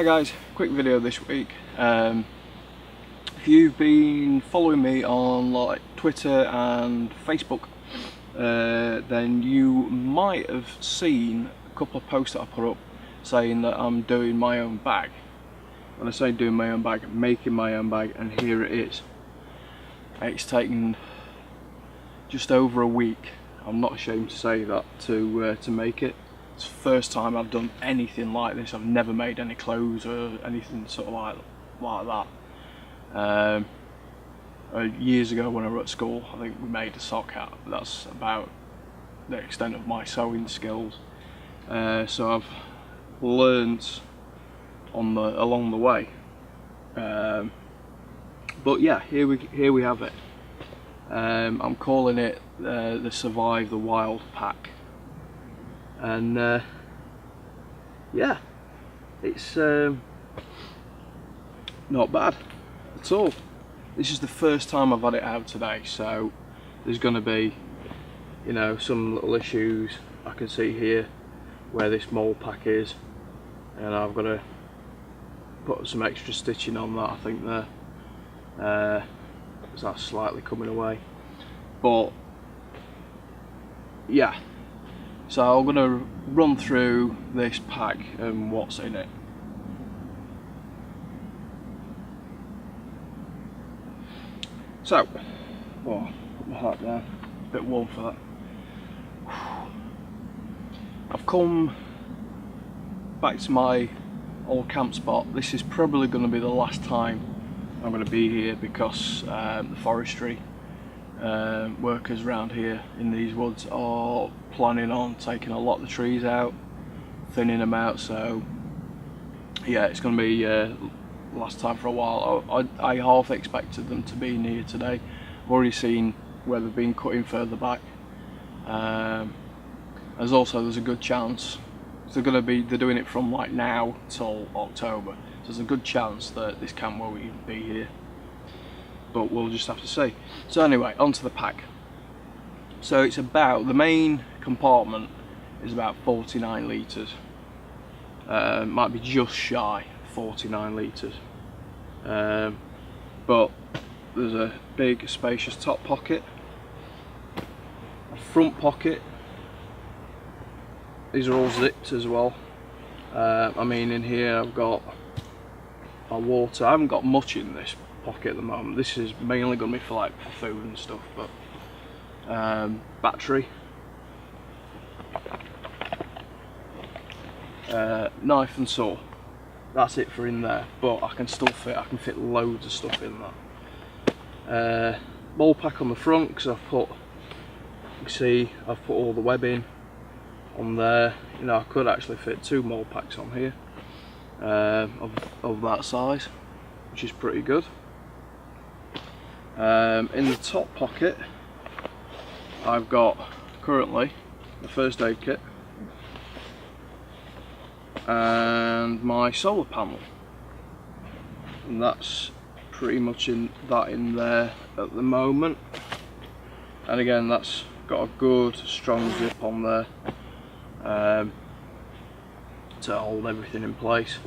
Hi guys, quick video this week. If you've been following me on like Twitter and Facebook, then you might have seen a couple of posts that I put up saying that I'm doing my own bag. When I say doing my own bag, I'm making my own bag, and here it is. It's taken just over a week, I'm not ashamed to say that, to make it. It's the first time I've done anything like this. I've never made any clothes or anything sort of like that. Years ago when I was at school, I think we made a sock hat. That's about the extent of my sewing skills. So I've learnt along the way. But yeah, here we have it. I'm calling it the Survive the Wild pack. And yeah, it's not bad at all. This is the first time I've had it out today, so there's going to be, you know, some little issues. I can see here where this mole pack is, and I've got to put some extra stitching on that, I think, there, because that's slightly coming away. But yeah, so I'm going to run through this pack and what's in it. So, oh, put my hat down, it's a bit warm for that. I've come back to my old camp spot. This is probably going to be the last time I'm going to be here, because the forestry workers around here in these woods are planning on taking a lot of the trees out, thinning them out, so yeah, it's going to be last time for a while. I half expected them to be in here today. I've already seen where they've been cutting further back. There's a good chance they're doing it from like now till October, so there's a good chance that this camp won't even be here, but we'll just have to see. So anyway, onto the pack. So it's about, the main compartment is about 49 litres, might be just shy 49 litres, but there's a big spacious top pocket, a front pocket. These are all zipped as well. I mean, in here I've got my water. I haven't got much in this pocket at the moment. This is mainly going to be for food and stuff, but battery, knife and saw. That's it for in there, but I can fit loads of stuff in that. Mole pack on the front, because you can see I've put all the webbing on there. You know, I could actually fit 2 mole packs on here of that size, which is pretty good. In the top pocket I've got currently the first aid kit and my solar panel, and that's pretty much in there at the moment. And again, that's got a good strong zip on there to hold everything in place.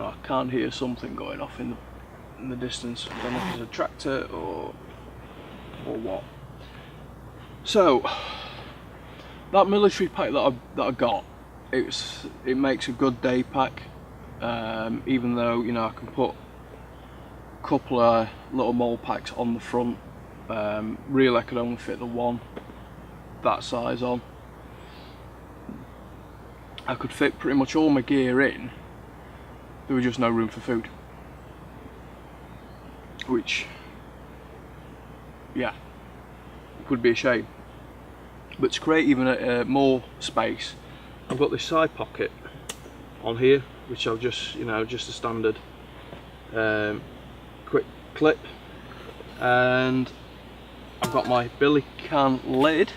I can't hear something going off in the distance. I don't know if it's a tractor or what. So that military pack that I got, it makes a good day pack, even though, you know, I can put a couple of little mole packs on the front. Really, I could only fit the one that size on. I could fit pretty much all my gear in. There was just no room for food, which, yeah, could be a shame. But to create even more space, I've got this side pocket on here, which I've just, you know, just a standard quick clip, and I've got my billy can lid.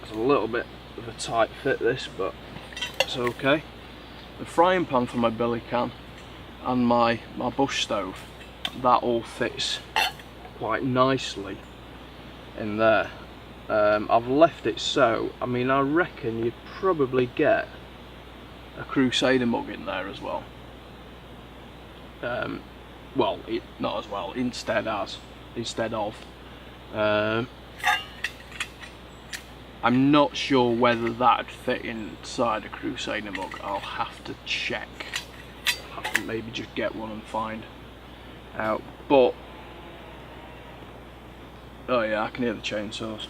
It's a little bit of a tight fit, this, but it's okay. The frying pan for my billy can and my bush stove, that all fits quite nicely in there. I've left it so, I mean, I reckon you'd probably get a Crusader mug in there as well. Well, not as well, instead of. I'm not sure whether that'd fit inside a Crusader mug. I'll have to check. I'll have to maybe just get one and find out. But oh yeah, I can hear the chainsaws.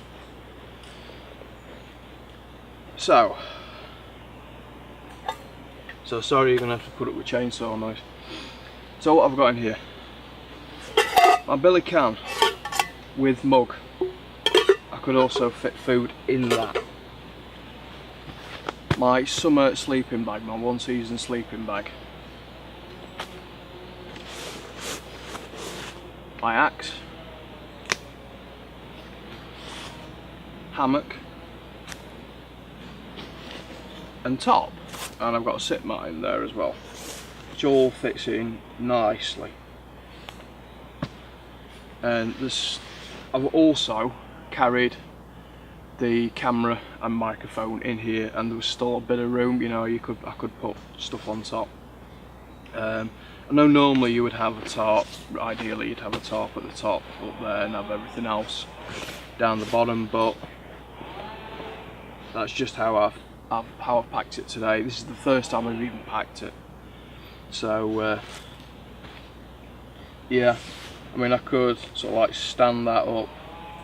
So sorry, you're gonna have to put up with chainsaw noise. So what I've got in here, my billy can with mug. I could also fit food in that. My summer sleeping bag, my one season sleeping bag. My axe. Hammock. And top. And I've got a sit mat in there as well, which all fits in nicely. And I've also carried the camera and microphone in here, and there was still a bit of room, you know, I could put stuff on top. I know normally you would have a tarp, ideally you'd have a tarp at the top up there and have everything else down the bottom, but that's just how I've packed it today. This is the first time I've even packed it. So yeah, I mean, I could sort of like stand that up.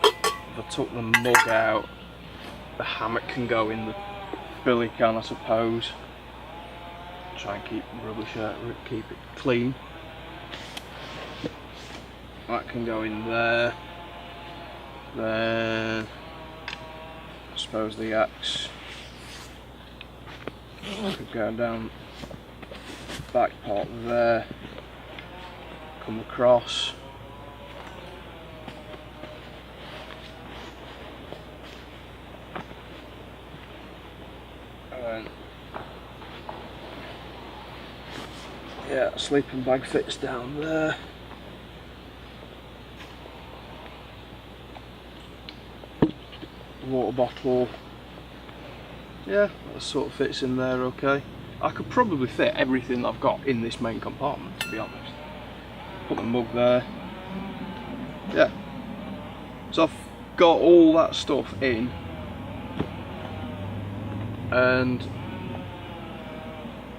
If I took the mug out, the hammock can go in the billy can, I suppose. Try and keep rubbish out, keep it clean. That can go in there. Then I suppose the axe could go down the back part there, come across. And yeah, sleeping bag fits down there. Water bottle, yeah, that sort of fits in there okay. I could probably fit everything I've got in this main compartment, to be honest. Put the mug there. Yeah. So I've got all that stuff in, and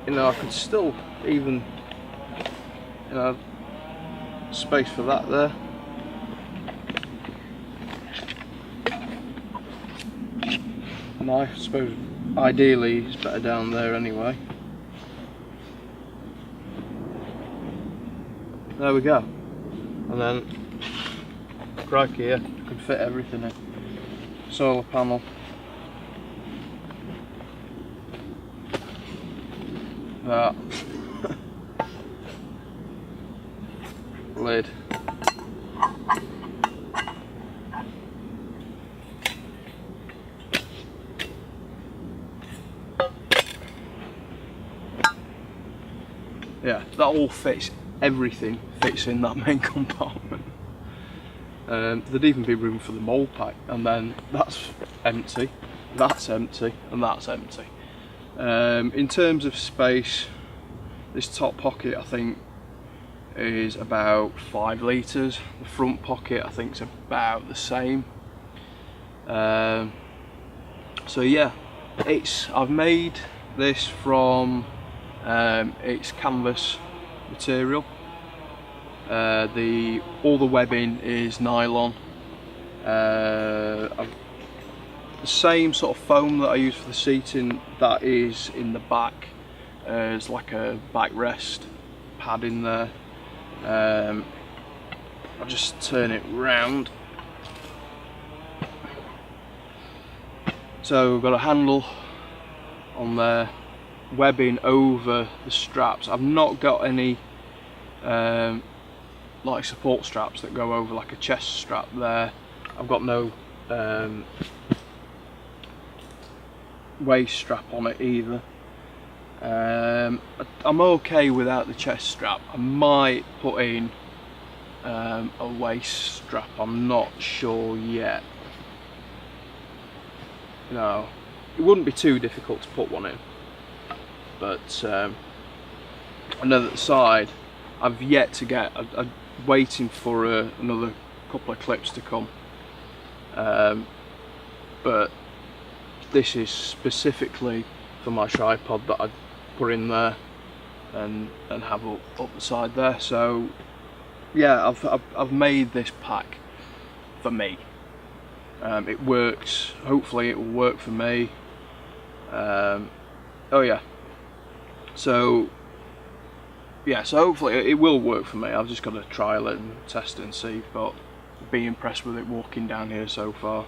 you know, I could still even, you know, space for that there. Knife, I suppose ideally it's better down there anyway. There we go. And then crikey, here I can fit everything in. Solar panel. That. Lid. Yeah, that all fits, everything fits in that main compartment. There'd even be room for the mould pack, and then that's empty, that's empty, and that's empty. In terms of space, this top pocket I think is about 5 litres, the front pocket I think is about the same. So yeah, I've made this from it's canvas material. All the webbing is nylon. The same sort of foam that I use for the seating, that is in the back. There's like a backrest pad in there. I'll just turn it round. So we've got a handle on there, webbing over the straps. I've not got any like support straps that go over like a chest strap there. I've got no waist strap on it either. I'm okay without the chest strap. I might put in a waist strap, I'm not sure yet. No, it wouldn't be too difficult to put one in. but I know that the side I've yet to get. I'm waiting for another couple of clips to come, but this is specifically for my tripod that I put in there and have up the side there. So yeah, I've made this pack for me. It works. Hopefully it will work for me. Oh yeah. So yeah, so hopefully it will work for me. I've just got to trial it and test it and see, but be impressed with it walking down here so far.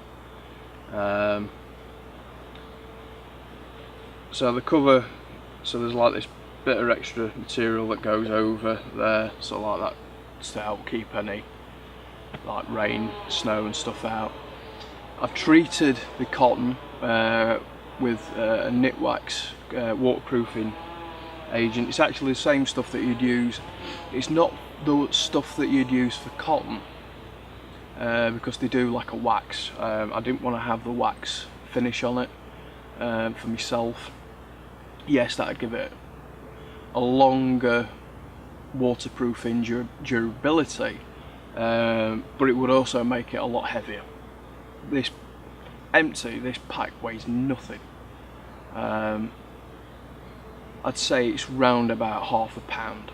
So the cover, so there's like this bit of extra material that goes over there, so like that, to help keep any like rain, snow and stuff out. I've treated the cotton with a Knitwax waterproofing agent. It's actually the same stuff that you'd use. It's not the stuff that you'd use for cotton, because they do like a wax. I didn't want to have the wax finish on it for myself. Yes, that'd give it a longer waterproofing durability, but it would also make it a lot heavier. This pack weighs nothing. I'd say it's round about half a pound,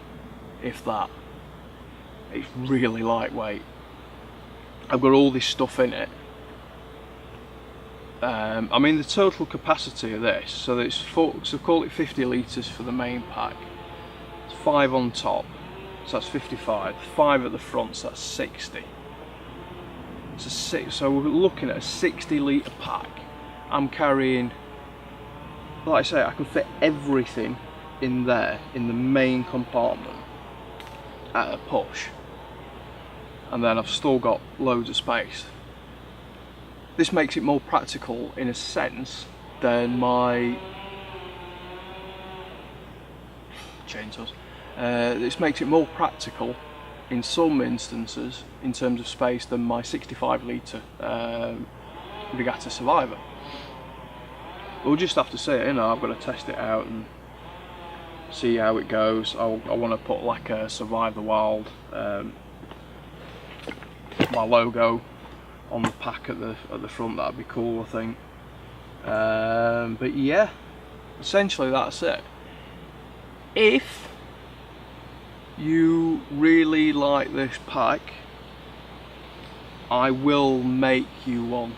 if that. It's really lightweight. I've got all this stuff in it. I mean, the total capacity of this, so that it's so call it 50 litres for the main pack. It's 5 on top, so that's 55. 5 at the front, so that's 60. So we're looking at a 60 litre pack. I'm carrying, like I say, I can fit everything in there in the main compartment at a push, and then I've still got loads of space. This makes it more practical in a sense than my chainsaws. This makes it more practical in some instances in terms of space than my 65 litre Regatta Survivor. We'll just have to see it, you know. I've got to test it out and see how it goes. I want to put like a Survive the Wild, my logo on the pack at the front. That'd be cool, I think. But yeah, essentially that's it. If you really like this pack, I will make you one,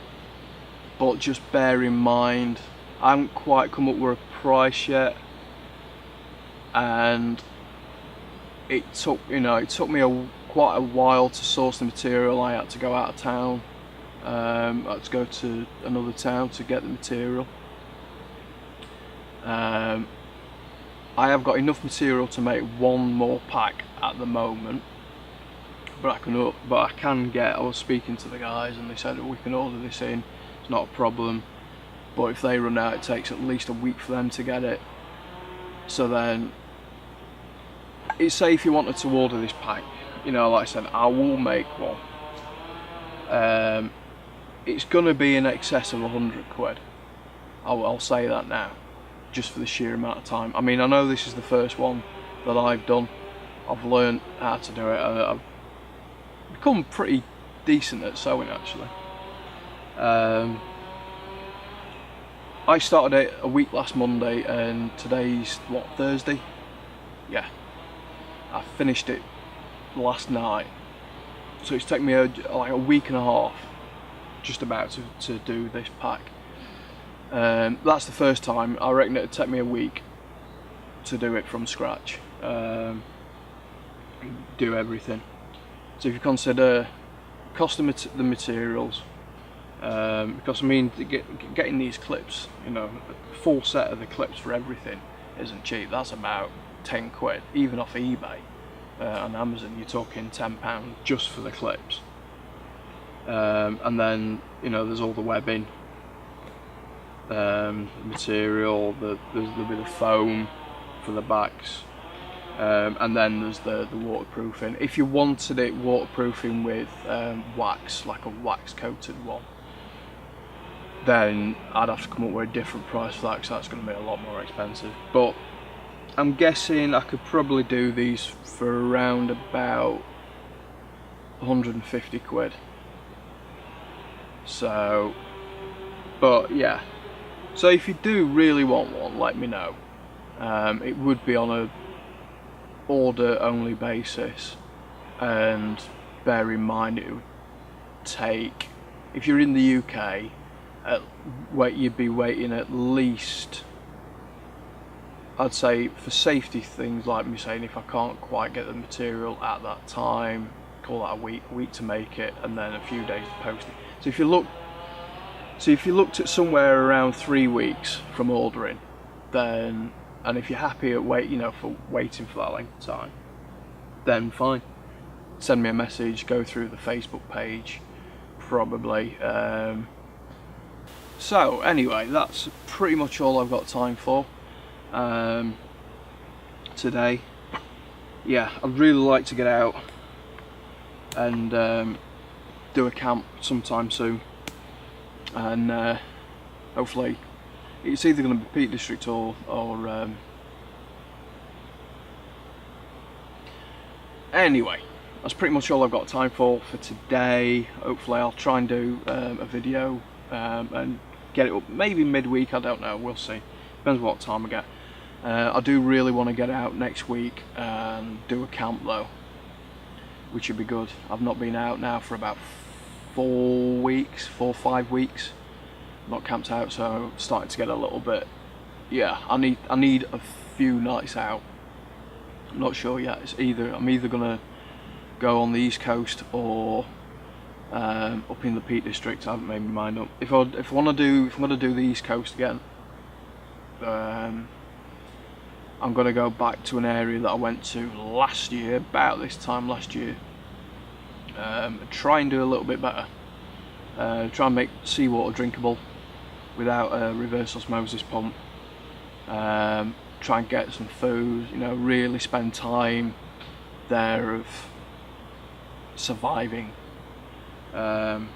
but just bear in mind I haven't quite come up with a price yet, and it took me quite a while to source the material. I had to go out of town. I had to go to another town to get the material. I have got enough material to make one more pack at the moment, but I can get. I was speaking to the guys and they said we can order this in. It's not a problem. But if they run out, it takes at least a week for them to get it. So then, say if you wanted to order this pack, you know, like I said, I will make one. It's gonna be in excess of 100 quid. I'll say that now, just for the sheer amount of time. I mean, I know this is the first one that I've done. I've learned how to do it. I've become pretty decent at sewing, actually. I started it a week last Monday, and today's what, Thursday? Yeah, I finished it last night, so it's taken me like a week and a half just about to do this pack. That's the first time. I reckon it'd take me a week to do it from scratch, do everything. So if you consider cost of the materials, because I mean, getting these clips, you know, a full set of the clips for everything isn't cheap. That's about 10 quid, even off eBay. On Amazon you're talking £10 just for the clips, and then, you know, there's all the webbing, material, there's a bit of foam for the backs, and then there's the waterproofing. If you wanted it waterproofing with wax, like a wax coated one, then I'd have to come up with a different price for that, because that's going to be a lot more expensive. But I'm guessing I could probably do these for around about 150 quid. So, but yeah, so if you do really want one, let me know. It would be on a order only basis, and bear in mind it would take, if you're in the UK, you'd be waiting at least, I'd say, for safety things like me saying, if I can't quite get the material at that time, call that a week to make it, and then a few days to post it. So if you looked at somewhere around 3 weeks from ordering, then, and if you're happy at for waiting for that length of time, then fine. Send me a message, go through the Facebook page, probably. So anyway, that's pretty much all I've got time for today. Yeah, I'd really like to get out and do a camp sometime soon, and hopefully it's either going to be Peak District or anyway, that's pretty much all I've got time for today. Hopefully I'll try and do a video and get it up maybe midweek, I don't know, we'll see, depends what time I get. I do really want to get out next week and do a camp though, which would be good. I've not been out now for about 4 or 5 weeks, not camped out, so I'm starting to get a little bit, yeah, I need a few nights out. I'm not sure yet. I'm either gonna go on the East Coast or up in the Peak District. I haven't made my mind up. If I'm gonna do the East Coast again, I'm gonna go back to an area that I went to last year, about this time last year. Try and do a little bit better. Try and make seawater drinkable without a reverse osmosis pump. Try and get some food, really spend time there of surviving. I'm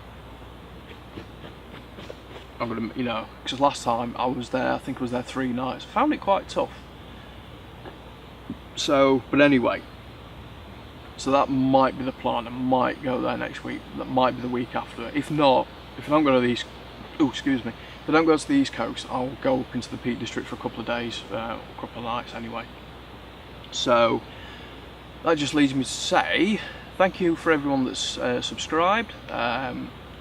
gonna, because last time I was there, I think I was there 3 nights. I found it quite tough. So, but anyway, so that might be the plan. I might go there next week. That might be the week after. If not, if I don't go to the East, if I don't go to the East Coast, I'll go up into the Peak District for a couple of days, a couple of nights anyway. So that just leads me to say thank you for everyone that's subscribed,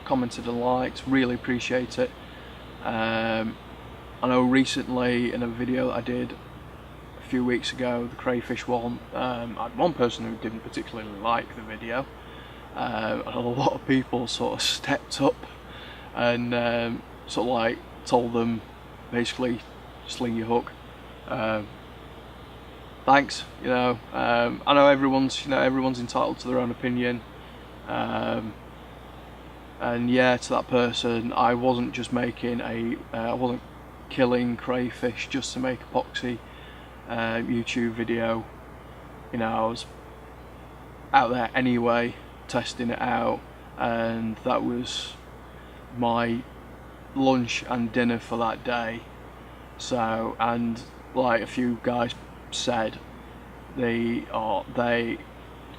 commented and liked. Really appreciate it. I know recently in a video that I did a few weeks ago, the crayfish one, I had one person who didn't particularly like the video, and a lot of people sort of stepped up and sort of like told them basically sling your hook. Thanks, I know everyone's entitled to their own opinion, and yeah, to that person, I wasn't just making I wasn't killing crayfish just to make epoxy YouTube video. I was out there anyway, testing it out, and that was my lunch and dinner for that day. So, and like a few guys said, what I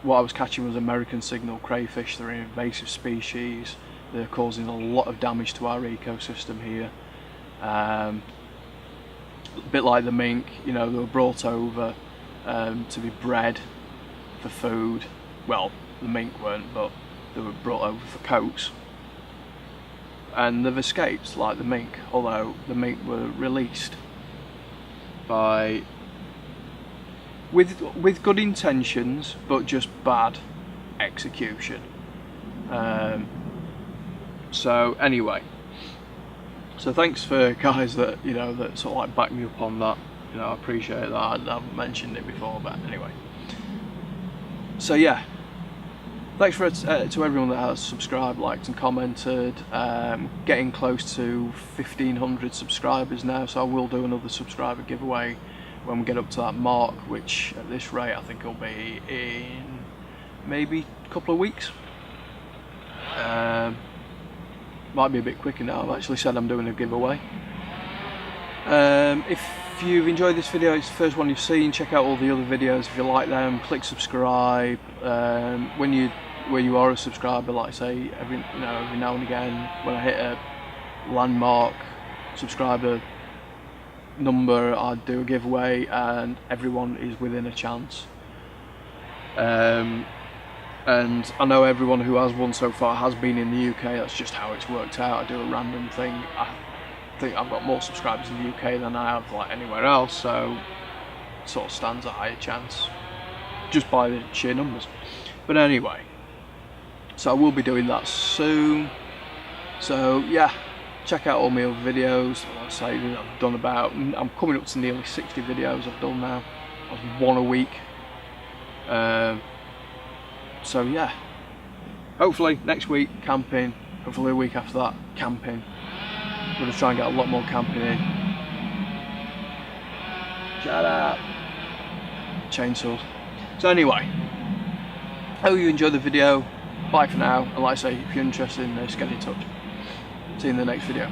was catching was American signal crayfish. They're an invasive species. They're causing a lot of damage to our ecosystem here. A bit like the mink, they were brought over to be bred for food. Well, the mink weren't, but they were brought over for coats. And they've escaped like the mink, although the mink were released with good intentions, but just bad execution. So anyway, so thanks for guys that that sort of like back me up on that. I appreciate that. I haven't mentioned it before, but anyway. So yeah, thanks to everyone that has subscribed, liked and commented. Getting close to 1,500 subscribers now, so I will do another subscriber giveaway when we get up to that mark, which at this rate I think will be in maybe a couple of weeks. Might be a bit quicker now. I've actually said I'm doing a giveaway. If if you've enjoyed this video, it's the first one you've seen, check out all the other videos if you like them. Click subscribe. Where you are a subscriber, like I say, every now and again, when I hit a landmark subscriber number, I do a giveaway, and everyone is within a chance. And I know everyone who has won so far has been in the UK. That's just how it's worked out. I do a random thing. I think I've got more subscribers in the UK than I have like anywhere else, so it sort of stands a higher chance just by the sheer numbers. But anyway, so I will be doing that soon. So yeah, check out all my other videos. Like I say, I've done I'm coming up to nearly 60 videos I've done now. I've one a week. So yeah, hopefully next week camping, hopefully a week after that camping. I'm going to try and get a lot more camping in. Shut up! Chainsaws. So anyway, hope you enjoyed the video. Bye for now, and like I say, if you're interested in this, get in touch. See you in the next video.